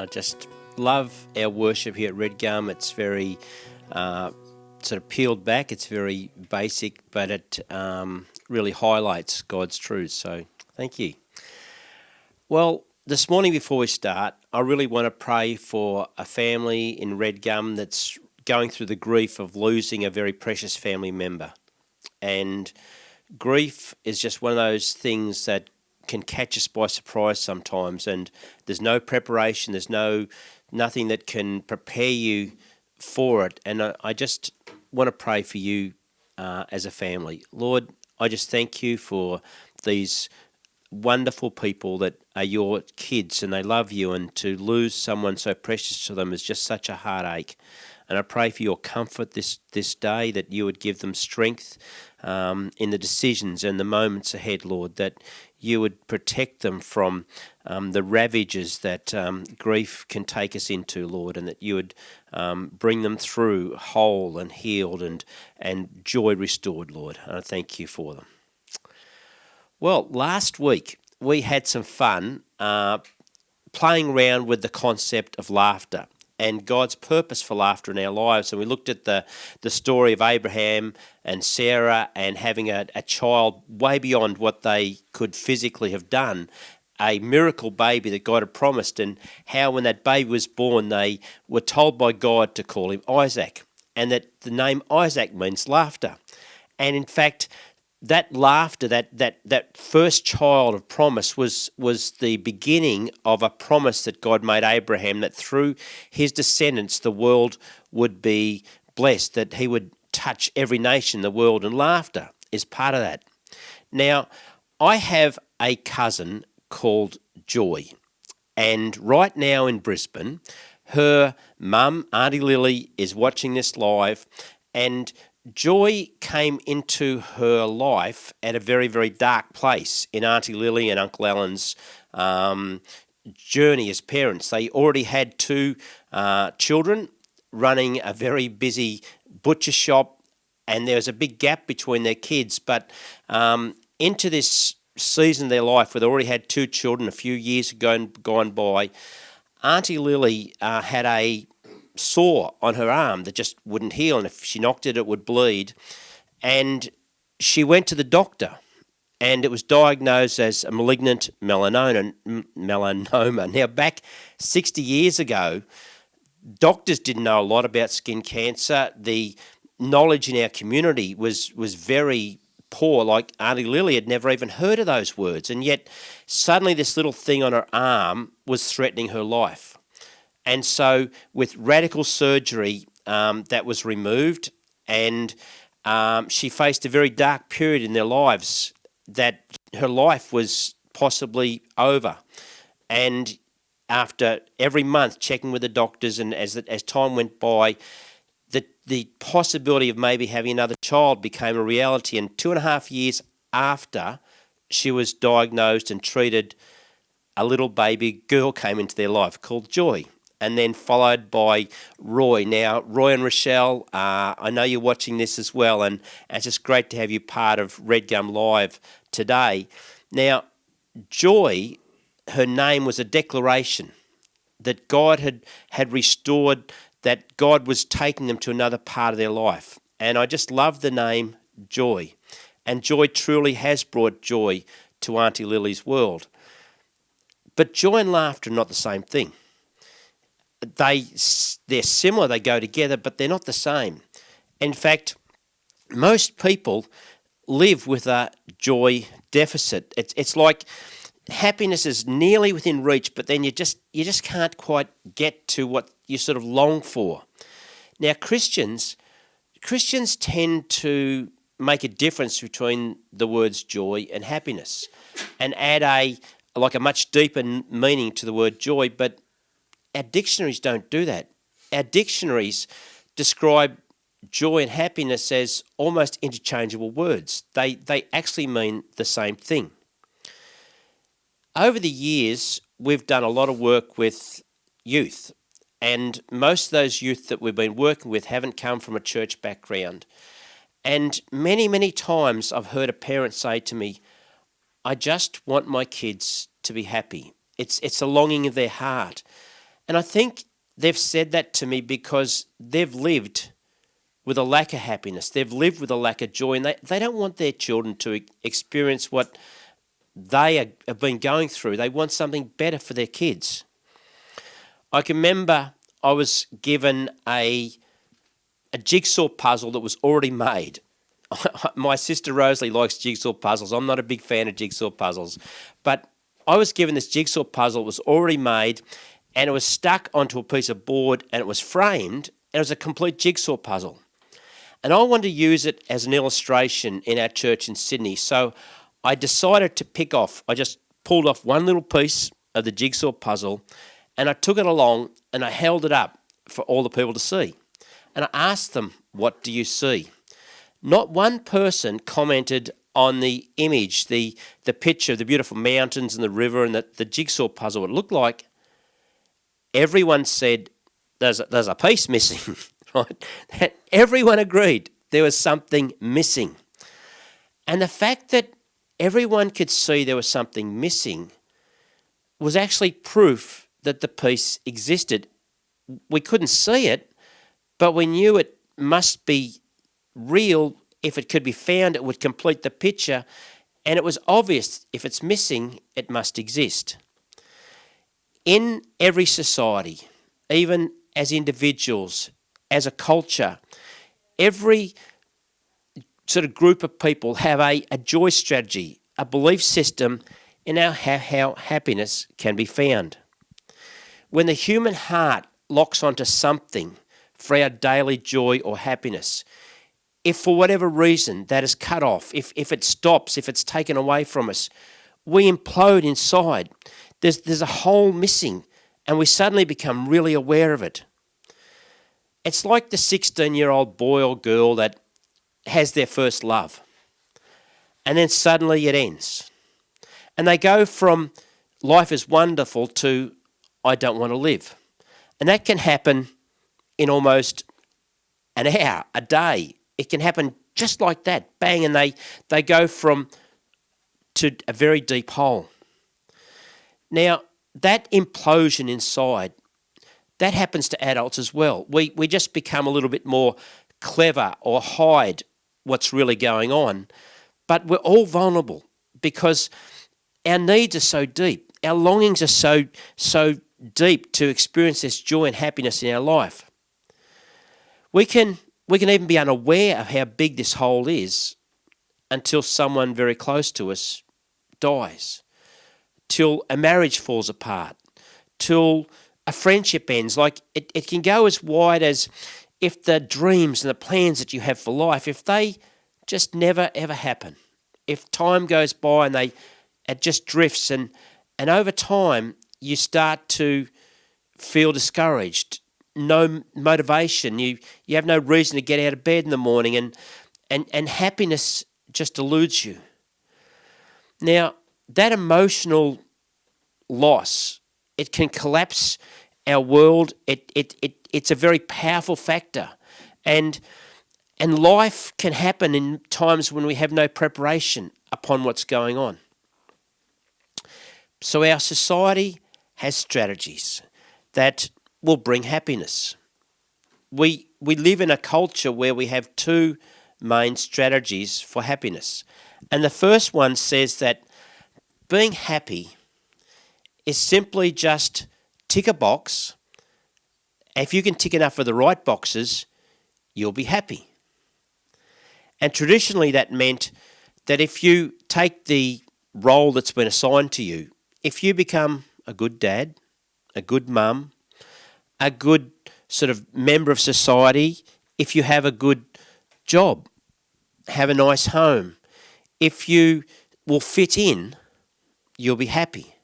Just love our worship here at Red Gum. It's very sort of peeled back. It's very basic, but it really highlights God's truth. So thank you. Well, this morning before we start, I really want to pray for a family in Red Gum that's going through the grief of losing a very precious family member. And grief is just one of those things that can catch us by surprise sometimes, and there's no preparation, there's nothing that can prepare you for it. And I just want to pray for you as a family. Lord, I just thank you for these wonderful people that are your kids and they love you, and to lose someone so precious to them is just such a heartache. And I pray for your comfort this day, that you would give them strength in the decisions and the moments ahead, Lord, that you would protect them from the ravages that grief can take us into, Lord, and that you would bring them through whole and healed and joy restored, Lord. And I thank you for them. Well, last week we had some fun playing around with the concept of laughter and God's purpose for laughter in our lives. And we looked at the story of Abraham and Sarah and having a child way beyond what they could physically have done, a miracle baby that God had promised, and how when that baby was born they were told by God to call him Isaac, and that the name Isaac means laughter. And in fact, that laughter, that first child of promise was the beginning of a promise that God made Abraham, that through his descendants the world would be blessed, that he would touch every nation in the world, and laughter is part of that. Now, I have a cousin called Joy, and right now in Brisbane, her mum, Auntie Lily, is watching this live, and Joy came into her life at a very, very dark place in Auntie Lily and Uncle Alan's journey as parents. They already had two children running a very busy butcher shop, and there was a big gap between their kids. But into this season of their life where they already had two children, a few years ago gone by, Auntie Lily had a sore on her arm that just wouldn't heal, and if she knocked it, it would bleed. And she went to the doctor, and it was diagnosed as a malignant melanoma. Now, back 60 years ago, doctors didn't know a lot about skin cancer. The knowledge in our community was very poor. Like Auntie Lily had never even heard of those words, and yet suddenly this little thing on her arm was threatening her life. And so with radical surgery, that was removed, and she faced a very dark period in their lives, that her life was possibly over. And after every month checking with the doctors, and as time went by, the possibility of maybe having another child became a reality. And 2.5 years after she was diagnosed and treated, a little baby girl came into their life called Joy, and then followed by Roy. Now, Roy and Rochelle, I know you're watching this as well, and it's just great to have you part of Red Gum Live today. Now, Joy, her name was a declaration that God had restored, that God was taking them to another part of their life. And I just love the name Joy. And Joy truly has brought joy to Auntie Lily's world. But joy and laughter are not the same thing. They're similar, they go together, but they're not the same. In fact, most people live with a joy deficit. It's like happiness is nearly within reach, but then you just can't quite get to what you sort of long for. Now, Christians tend to make a difference between the words joy and happiness, and add a much deeper meaning to the word joy, but our dictionaries don't do that. Our dictionaries describe joy and happiness as almost interchangeable words. They actually mean the same thing. Over the years, we've done a lot of work with youth, and most of those youth that we've been working with haven't come from a church background. And many, many times I've heard a parent say to me, I just want my kids to be happy. It's a longing of their heart. And I think they've said that to me because they've lived with a lack of happiness. They've lived with a lack of joy, and they don't want their children to experience what have been going through. They want something better for their kids. I can remember I was given a jigsaw puzzle that was already made. My sister Rosalie likes jigsaw puzzles. I'm not a big fan of jigsaw puzzles. But I was given this jigsaw puzzle that was already made, and it was stuck onto a piece of board, and it was framed, and it was a complete jigsaw puzzle. And I wanted to use it as an illustration in our church in Sydney. So I decided to I just pulled off one little piece of the jigsaw puzzle, and I took it along and I held it up for all the people to see. And I asked them, what do you see? Not one person commented on the image, the picture of the beautiful mountains and the river and the jigsaw puzzle, what it looked like. Everyone said, there's a piece missing, right? Everyone agreed there was something missing. And the fact that everyone could see there was something missing was actually proof that the piece existed. We couldn't see it, but we knew it must be real. If it could be found, it would complete the picture, and it was obvious if it's missing, it must exist. In every society, even as individuals, as a culture, every sort of group of people have a joy strategy, a belief system in how happiness can be found. When the human heart locks onto something for our daily joy or happiness, if for whatever reason that is cut off, if it stops, if it's taken away from us, we implode inside. There's a hole missing, and we suddenly become really aware of it. It's like the 16-year-old boy or girl that has their first love, and then suddenly it ends. And they go from life is wonderful to I don't want to live. And that can happen in almost an hour, a day. It can happen just like that, bang, and they go to a very deep hole. Now, that implosion inside, that happens to adults as well. We just become a little bit more clever or hide what's really going on. But we're all vulnerable because our needs are so deep. Our longings are so deep to experience this joy and happiness in our life. We can even be unaware of how big this hole is until someone very close to us dies, till a marriage falls apart, till a friendship ends. Like it can go as wide as if the dreams and the plans that you have for life, if they just never ever happen, if time goes by and it just drifts, and over time you start to feel discouraged, no motivation, you have no reason to get out of bed in the morning, and happiness just eludes you. Now, that emotional loss, it can collapse our world. It's a very powerful factor. And life can happen in times when we have no preparation upon what's going on. So our society has strategies that will bring happiness. We live in a culture where we have two main strategies for happiness. And the first one says that being happy is simply just tick a box. If you can tick enough of the right boxes, you'll be happy. And traditionally that meant that if you take the role that's been assigned to you, if you become a good dad, a good mum, a good sort of member of society, if you have a good job, have a nice home, if you will fit in, you'll be happy.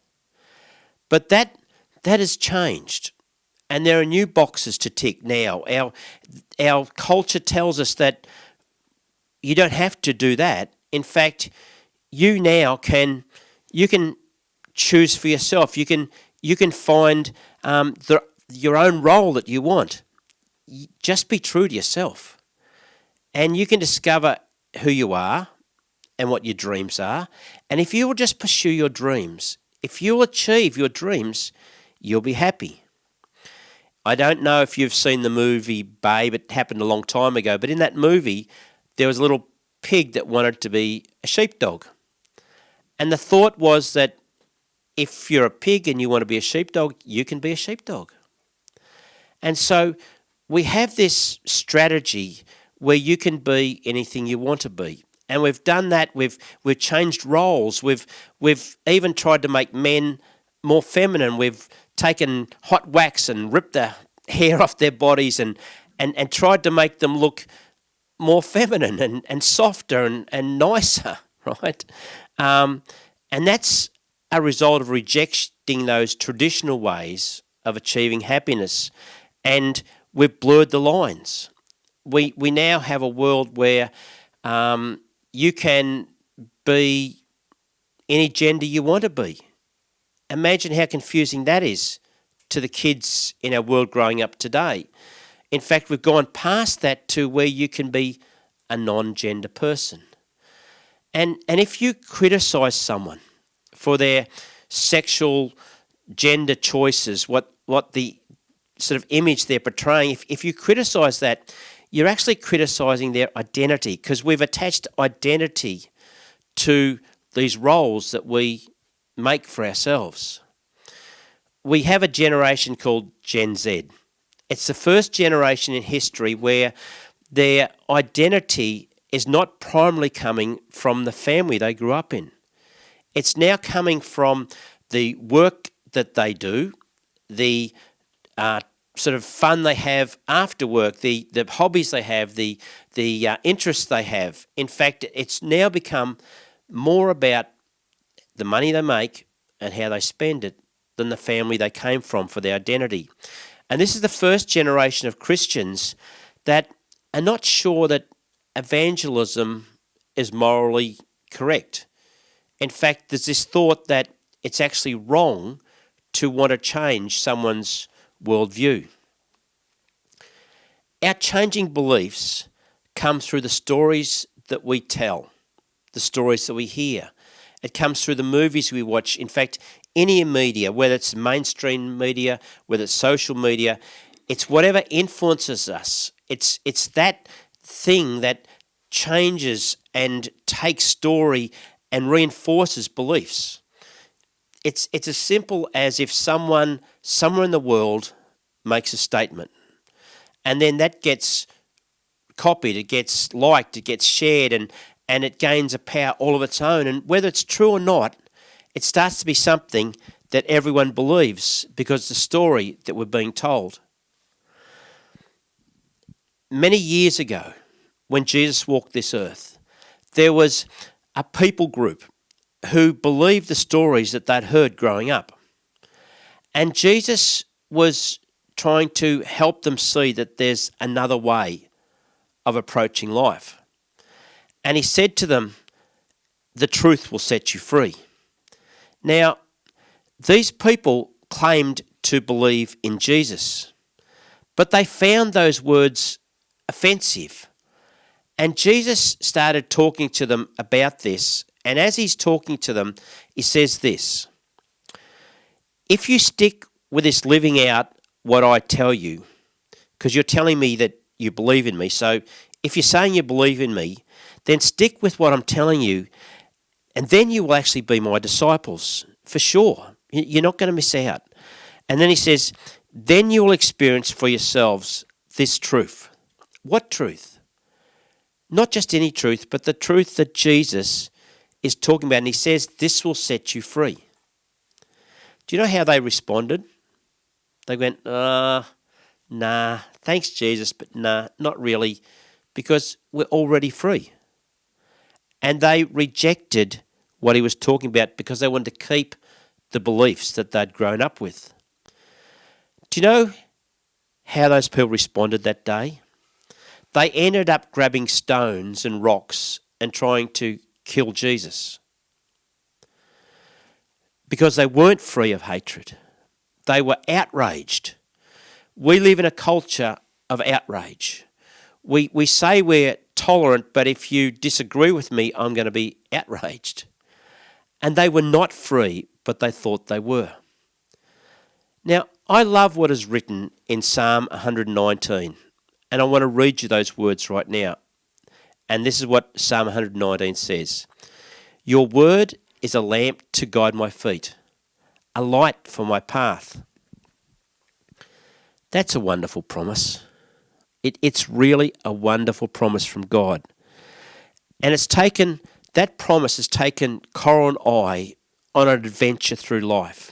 But that has changed, and there are new boxes to tick now. Our culture tells us that you don't have to do that. In fact, you now can choose for yourself. You can find your own role that you want. Just be true to yourself, and you can discover who you are and what your dreams are. And if you will just pursue your dreams, if you'll achieve your dreams, you'll be happy. I don't know if you've seen the movie Babe. It happened a long time ago. But in that movie, there was a little pig that wanted to be a sheepdog. And the thought was that if you're a pig and you want to be a sheepdog, you can be a sheepdog. And so we have this strategy where you can be anything you want to be. And we've done that. We've changed roles. We've even tried to make men more feminine. We've taken hot wax and ripped the hair off their bodies and tried to make them look more feminine and softer and nicer, right? And that's a result of rejecting those traditional ways of achieving happiness. And we've blurred the lines. We now have a world where you can be any gender you want to be. Imagine how confusing that is to the kids in our world growing up today. In fact, we've gone past that to where you can be a non-gender person. And if you criticise someone for their sexual gender choices, what the sort of image they're portraying, if you criticise that, you're actually criticising their identity, because we've attached identity to these roles that we make for ourselves. We have a generation called Gen Z. It's the first generation in history where their identity is not primarily coming from the family they grew up in. It's now coming from the work that they do, the sort of fun they have after work, the hobbies they have, the interests they have. In fact, it's now become more about the money they make and how they spend it than the family they came from for their identity. And this is the first generation of Christians that are not sure that evangelism is morally correct. In fact, there's this thought that it's actually wrong to want to change someone's worldview. Our changing beliefs come through the stories that we tell, the stories that we hear. It comes through the movies we watch. In fact, any media, whether it's mainstream media, whether it's social media, it's whatever influences us. It's that thing that changes and takes story and reinforces beliefs. It's as simple as if someone somewhere in the world makes a statement, and then that gets copied, it gets liked, it gets shared, and it gains a power all of its own. And whether it's true or not, it starts to be something that everyone believes because the story that we're being told. Many years ago, when Jesus walked this earth, there was a people group who believed the stories that they'd heard growing up. And Jesus was trying to help them see that there's another way of approaching life. And he said to them, "The truth will set you free." Now, these people claimed to believe in Jesus, but they found those words offensive. And Jesus started talking to them about this. And as he's talking to them, he says this: if you stick with this living out what I tell you, because you're telling me that you believe in me, so if you're saying you believe in me, then stick with what I'm telling you, and then you will actually be my disciples, for sure. You're not going to miss out. And then he says, then you will experience for yourselves this truth. What truth? Not just any truth, but the truth that Jesus is talking about. And he says, this will set you free. Do you know how they responded? They went, nah, thanks Jesus, but nah, not really, because we're already free. And they rejected what he was talking about because they wanted to keep the beliefs that they'd grown up with. Do you know how those people responded that day? They ended up grabbing stones and rocks and trying to kill Jesus because they weren't free of hatred. They were outraged. We live in a culture of outrage. We say we're tolerant, but if you disagree with me, I'm going to be outraged. And they were not free, but they thought they were. Now, I love what is written in Psalm 119, and I want to read you those words right now. And this is what Psalm 119 says. Your word is a lamp to guide my feet, a light for my path. That's a wonderful promise. It's really a wonderful promise from God. And that promise has taken Coral and I on an adventure through life.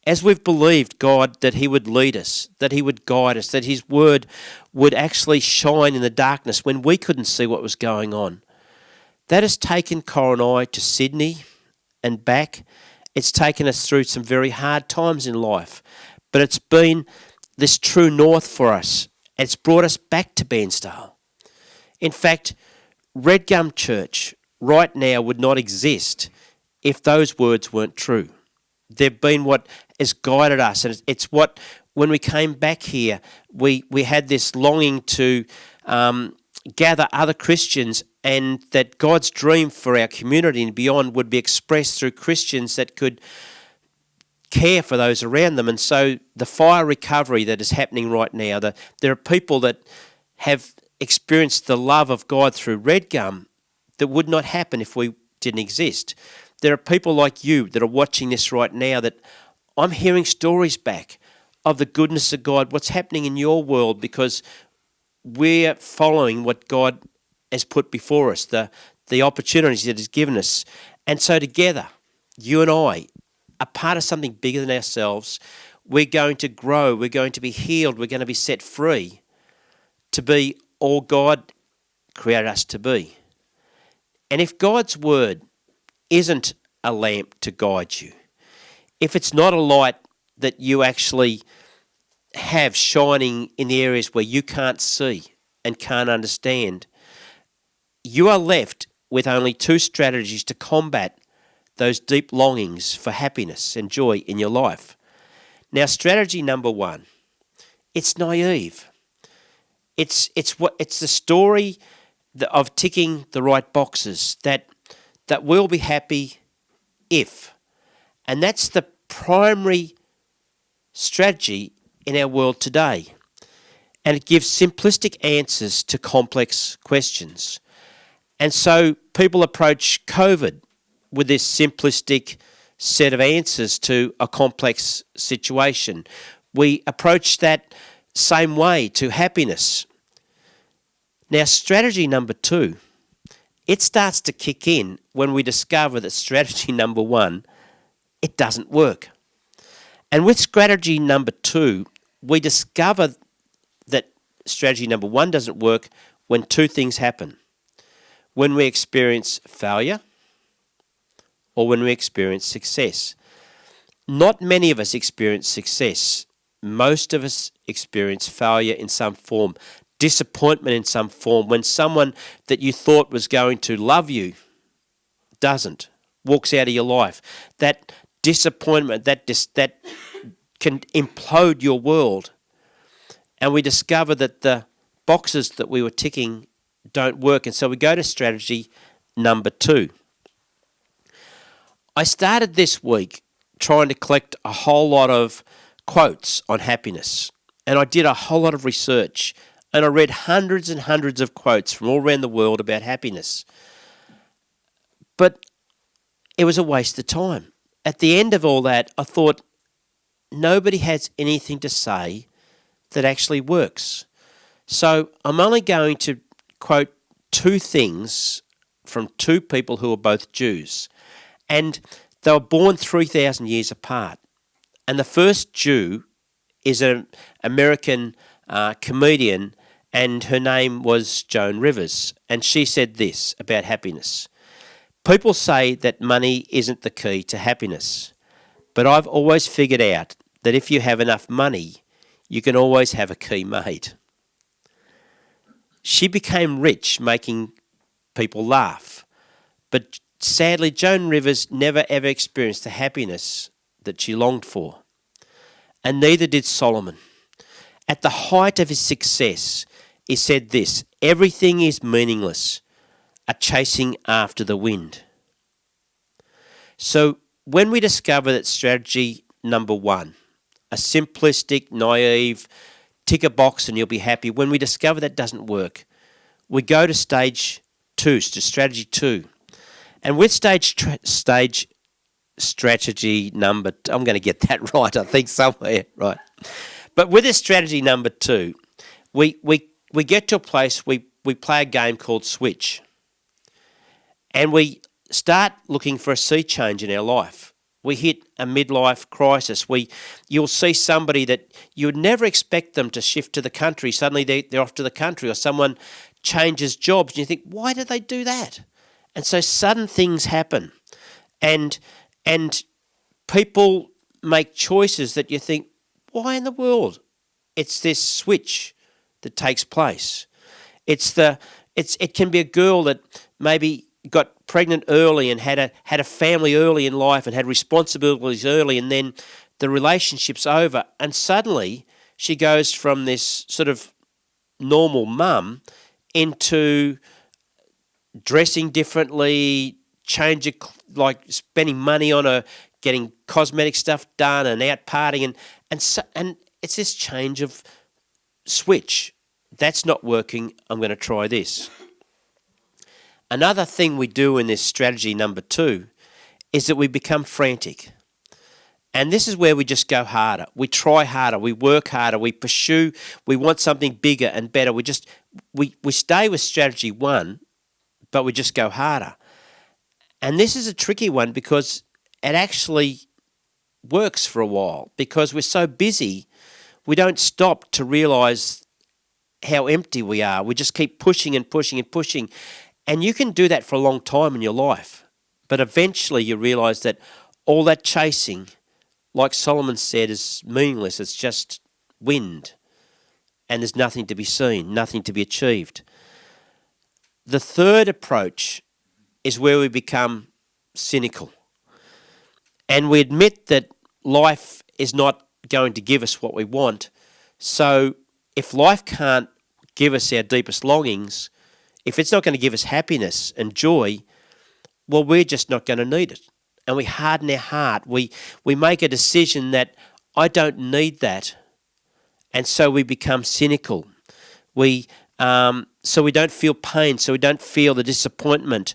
As we've believed God that He would lead us, that He would guide us, that His word would actually shine in the darkness when we couldn't see what was going on. That has taken Coral and I to Sydney and back. It's taken us through some very hard times in life, but it's been this true north for us. It's brought us back to Bairnsdale. In fact, Red Gum Church right now would not exist if those words weren't true. They've been what has guided us, and it's what, when we came back here, we had this longing to gather other Christians, and that God's dream for our community and beyond would be expressed through Christians that could care for those around them. And so the fire recovery that is happening right now, there are people that have experienced the love of God through Red Gum that would not happen if we didn't exist. There are people like you that are watching this right now that I'm hearing stories back of the goodness of God, what's happening in your world, because we're following what God has put before us, the opportunities that He's given us. And so together, you and I are part of something bigger than ourselves. We're going to grow, we're going to be healed, we're going to be set free to be all God created us to be. And if God's word isn't a lamp to guide you, if it's not a light that you actually have shining in the areas where you can't see and can't understand, you are left with only two strategies to combat those deep longings for happiness and joy in your life. Now, strategy number one, it's naive. It's the story of ticking the right boxes that we'll be happy if. And that's the primary strategy in our world today. And it gives simplistic answers to complex questions. And so people approach COVID with this simplistic set of answers to a complex situation. We approach that same way to happiness. Now, strategy number two, it starts to kick in when we discover that strategy number one, it doesn't work. And with strategy number two, we discover that strategy number one doesn't work when two things happen. When we experience failure or when we experience success. Not many of us experience success. Most of us experience failure in some form, disappointment in some form, when someone that you thought was going to love you doesn't, walks out of your life. That disappointment, that can implode your world. And we discover that the boxes that we were ticking don't work. And so we go to strategy number two. I started this week trying to collect a whole lot of quotes on happiness. And I did a whole lot of research. And I read hundreds and hundreds of quotes from all around the world about happiness. But it was a waste of time. At the end of all that, I thought, nobody has anything to say that actually works. So I'm only going to quote two things from two people who are both Jews. And they were born 3,000 years apart. And the first Jew is an American comedian, and her name was Joan Rivers. And she said this about happiness. People say that money isn't the key to happiness. But I've always figured out that if you have enough money, you can always have a key made. She became rich making people laugh. But sadly, Joan Rivers never ever experienced the happiness that she longed for. And neither did Solomon. At the height of his success, he said this, everything is meaningless, a chasing after the wind. So when we discover that strategy number one, a simplistic, naive, tick a box and you'll be happy. When we discover that doesn't work, we go to stage 2, to strategy 2. And with stage strategy number, I'm going to get that right, I think, somewhere, right? But with this strategy number 2, we get to a place, we play a game called Switch. And we start looking for a sea change in our life. We hit a midlife crisis. You'll see somebody that you would never expect them to shift to the country. Suddenly they're off to the country, or someone changes jobs and you think, why did they do that? And so sudden things happen. And people make choices that you think, why in the world? It's this switch that takes place. It can be a girl that maybe got pregnant early and had a family early in life and had responsibilities early, and then the relationship's over, and suddenly she goes from this sort of normal mum into dressing differently, like spending money on her, getting cosmetic stuff done and out partying, and it's this change of switch. That's not working, I'm going to try this. Another thing we do in this strategy number 2 is that we become frantic. And this is where we just go harder. We try harder, we work harder, we pursue, we want something bigger and better. We stay with strategy 1, but we just go harder. And this is a tricky one because it actually works for a while, because we're so busy, we don't stop to realise how empty we are. We just keep pushing and pushing and pushing. And you can do that for a long time in your life. But eventually you realise that all that chasing, like Solomon said, is meaningless. It's just wind. And there's nothing to be seen, nothing to be achieved. The third approach is where we become cynical. And we admit that life is not going to give us what we want. So if life can't give us our deepest longings, if it's not going to give us happiness and joy, well, we're just not going to need it. And we harden our heart. We make a decision that I don't need that. And so we become cynical. So we don't feel pain, so we don't feel the disappointment.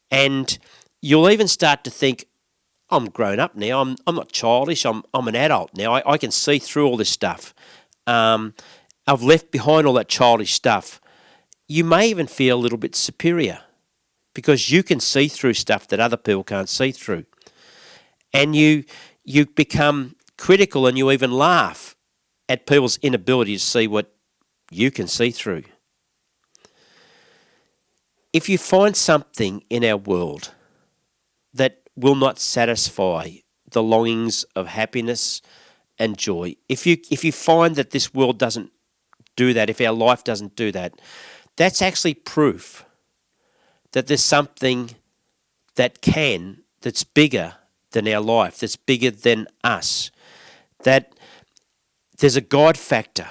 And you'll even start to think, I'm grown up now, I'm not childish, I'm an adult now, I can see through all this stuff. I've left behind all that childish stuff. You may even feel a little bit superior because you can see through stuff that other people can't see through. And you become critical, and you even laugh at people's inability to see what you can see through. If you find something in our world that will not satisfy the longings of happiness and joy, if you find that this world doesn't do that, if our life doesn't do that, that's actually proof that there's something that's bigger than our life, that's bigger than us, that there's a God factor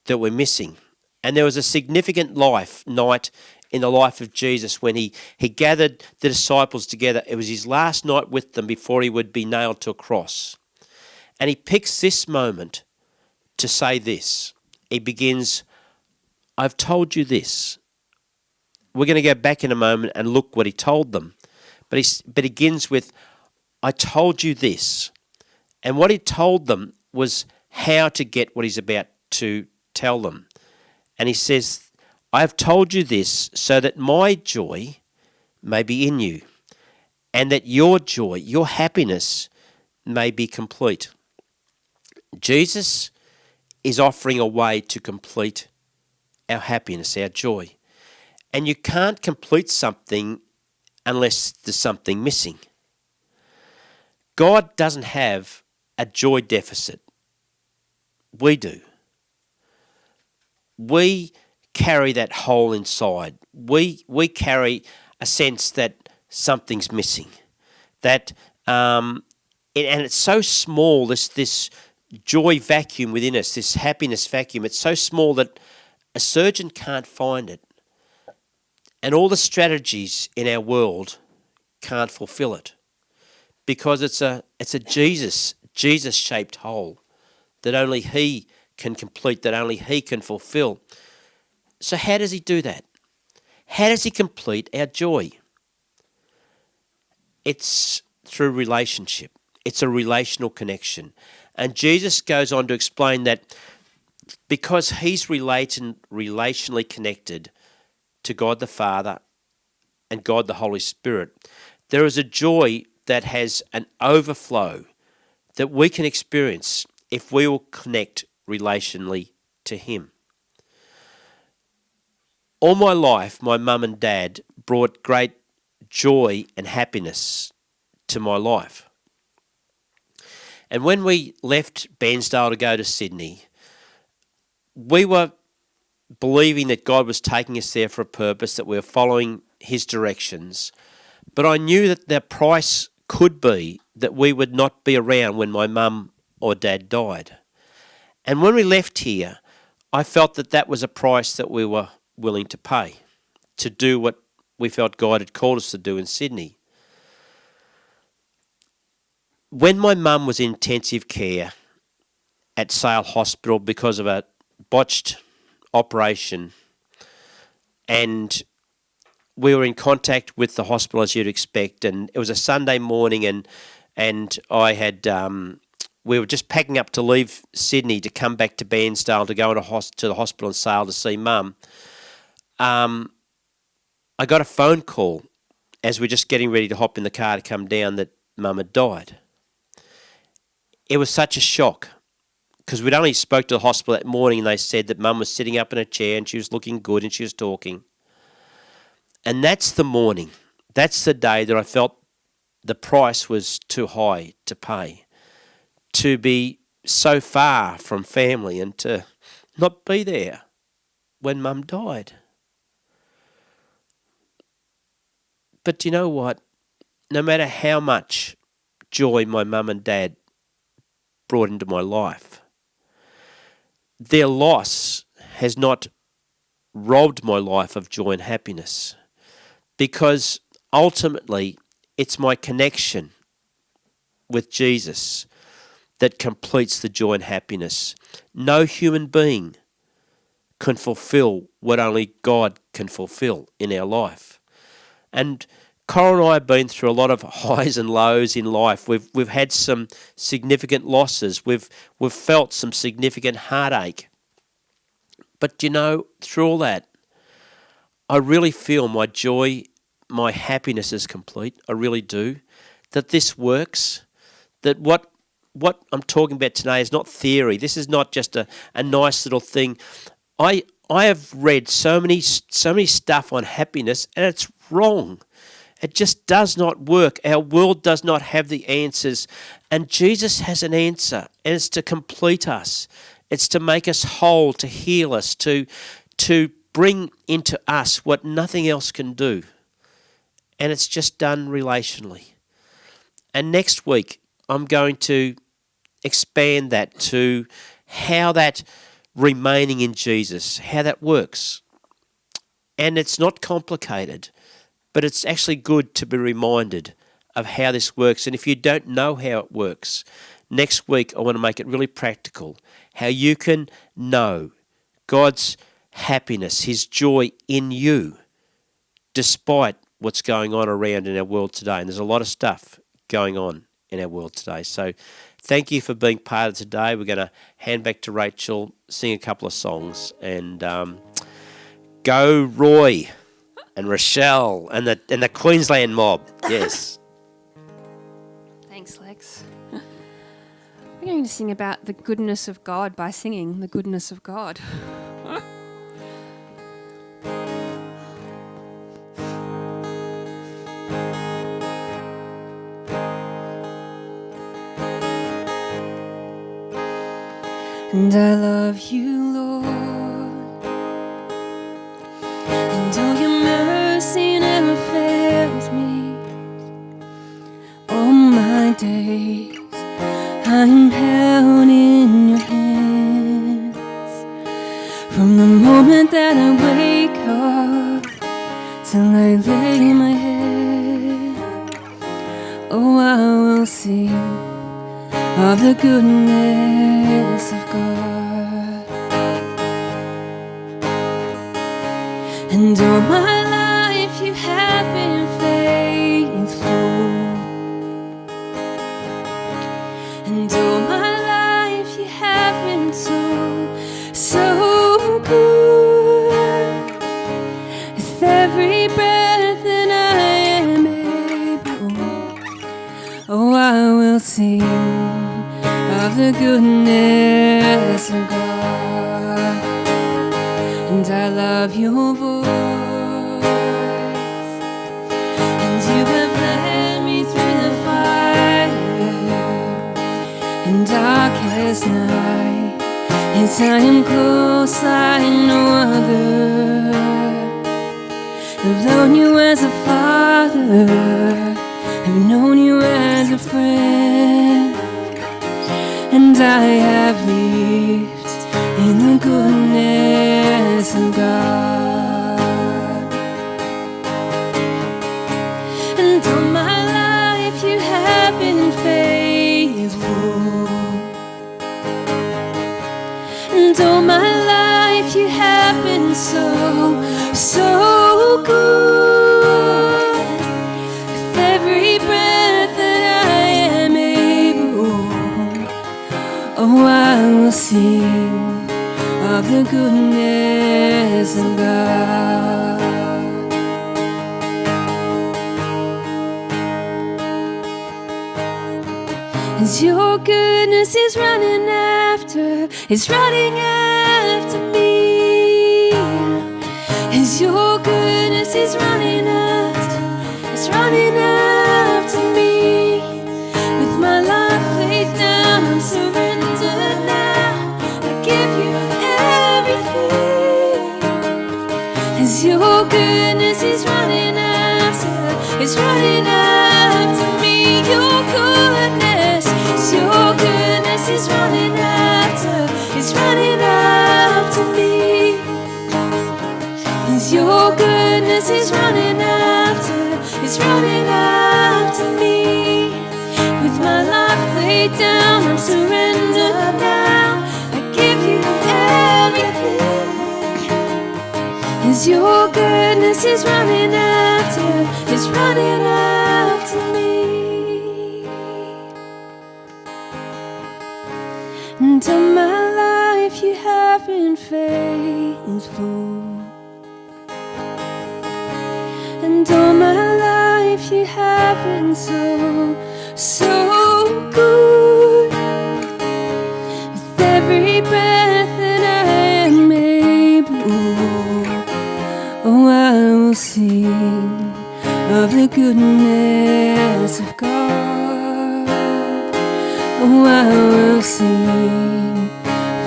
that we're missing. And there was a significant night in the life of Jesus when he gathered the disciples together. It was his last night with them before he would be nailed to a cross. And he picks this moment to say this. He begins, I've told you this. We're going to go back in a moment and look what he told them. But he begins with, I told you this. And what he told them was how to get what he's about to tell them. And he says, I have told you this so that my joy may be in you, and that your joy, your happiness may be complete. Jesus is offering a way to complete our happiness, our joy. And you can't complete something unless there's something missing. God doesn't have a joy deficit. We do. We carry that hole inside. We carry a sense that something's missing. That and it's so small, this joy vacuum within us, this happiness vacuum, it's so small that a surgeon can't find it. And all the strategies in our world can't fulfill it. Because it's a Jesus-shaped hole that only He can complete, that only He can fulfill. So how does He do that? How does He complete our joy? It's through relationship. It's a relational connection. And Jesus goes on to explain that because He's relationally connected to God the Father and God the Holy Spirit, there is a joy that has an overflow that we can experience if we will connect relationally to Him. All my life, my mum and dad brought great joy and happiness to my life. And when we left Bairnsdale to go to Sydney, we were believing that God was taking us there for a purpose, that we were following His directions. But I knew that the price could be that we would not be around when my mum or dad died. And when we left here, I felt that that was a price that we were willing to pay to do what we felt God had called us to do in Sydney. When my mum was in intensive care at Sale Hospital because of a botched operation, and we were in contact with the hospital as you'd expect, and it was a Sunday morning, and I had we were just packing up to leave Sydney to come back to Bairnsdale to go to the hospital in Sale to see Mum. I got a phone call as we were just getting ready to hop in the car to come down that Mum had died. It was such a shock because we'd only spoke to the hospital that morning and they said that Mum was sitting up in a chair and she was looking good and she was talking. And that's the morning, that's the day that I felt the price was too high to pay, to be so far from family and to not be there when Mum died. But you know what? No matter how much joy my mum and dad brought into my life, their loss has not robbed my life of joy and happiness, because ultimately it's my connection with Jesus that completes the joy and happiness. No human being can fulfill what only God can fulfill in our life. And Coral and I have been through a lot of highs and lows in life. We've had some significant losses. We've felt some significant heartache. But you know, through all that, I really feel my joy, my happiness is complete. I really do. That this works. That what I'm talking about today is not theory. This is not just a nice little thing. I have read so many stuff on happiness, and it's wrong. It just does not work. Our world does not have the answers. And Jesus has an answer, and it's to complete us. It's to make us whole, to heal us, to bring into us what nothing else can do. And it's just done relationally. And next week, I'm going to expand that to how that remaining in Jesus, how that works. And it's not complicated, but it's actually good to be reminded of how this works. And if you don't know how it works, next week I want to make it really practical, how you can know God's happiness, His joy in you, despite what's going on around in our world today. And there's a lot of stuff going on in our world today. So thank you for being part of today. We're going to hand back to Rachel, sing a couple of songs, and go Roy and Rochelle and the Queensland mob. Yes. Thanks, Lex. We're going to sing about the goodness of God by singing the goodness of God. And I love you, Lord, and all your mercy never fails me. All my days I'm held in your hands. From the moment that I wake up till I lay my head, oh, I will sing of the goodness of God. And all my life you have been faithful. And all my life you have been so good. With every breath that I am able, oh, I will sing of the goodness of God. And I love your voice. And you have led me through the fire and darkest night. Yes, I am close like no other. I've known you as a father, I've known you as a friend, and I have lived in the goodness of God. And all my life you have been faithful. And all my life you have been so good. With every breath that I am able, oh, I will sing of the goodness of God. As your goodness is running after me. As your goodness is running after me. With my life laid down, I'm surrendered now. I give you everything. As your goodness is running after me. Your goodness, your goodness is running after me. As your goodness is running after me. With my life laid down, I'm surrendered now. I give you everything. As your goodness is running after me. And all my life you have been faithful. And all my life you have been so good. With every breath that I am able, oh, I will sing of the goodness of God. Oh, I will sing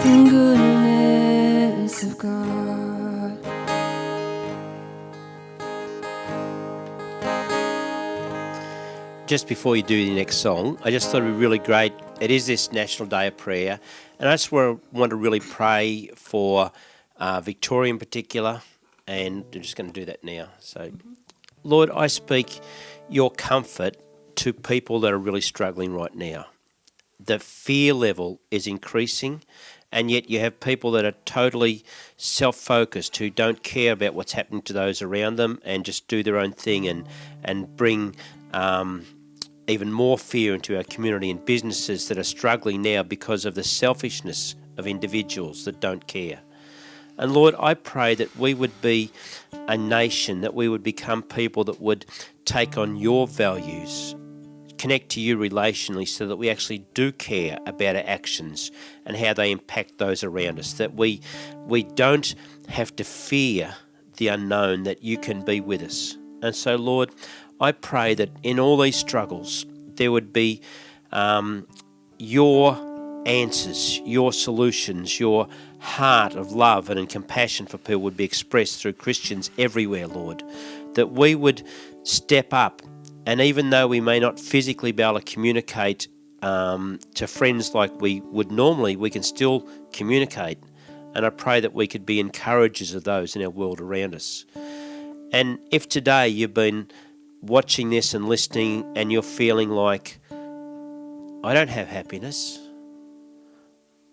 the goodness of God. Just before you do the next song, I just thought it would be really great. It is this National Day of Prayer, and I just want to really pray for Victoria in particular, and I'm just going to do that now. So, Lord, I speak your comfort to people that are really struggling right now. The fear level is increasing, and yet you have people that are totally self-focused, who don't care about what's happening to those around them and just do their own thing and bring even more fear into our community, and businesses that are struggling now because of the selfishness of individuals that don't care. And Lord, I pray that we would be a nation, that we would become people that would take on your values, connect to you relationally, so that we actually do care about our actions and how they impact those around us, that we don't have to fear the unknown, that you can be with us. And so, Lord, I pray that in all these struggles, there would be your answers, your solutions, your heart of love and compassion for people would be expressed through Christians everywhere, Lord. That we would step up, and even though we may not physically be able to communicate to friends like we would normally, we can still communicate. And I pray that we could be encouragers of those in our world around us. And if today you've been watching this and listening and you're feeling like I don't have happiness.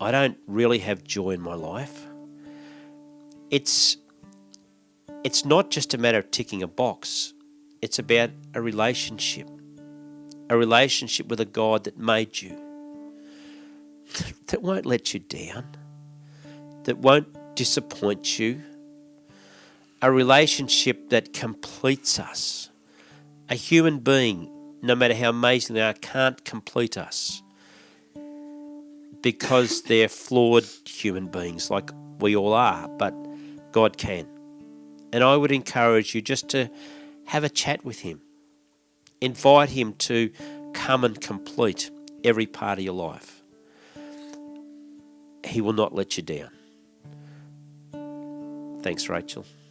I don't really have joy in my life. It's not just a matter of ticking a box. It's about a relationship with a God that made you, that won't let you down, that won't disappoint you, a relationship that completes us. A human being, no matter how amazing they are, can't complete us because they're flawed human beings like we all are, but God can. And I would encourage you just to have a chat with him. Invite him to come and complete every part of your life. He will not let you down. Thanks, Rachel.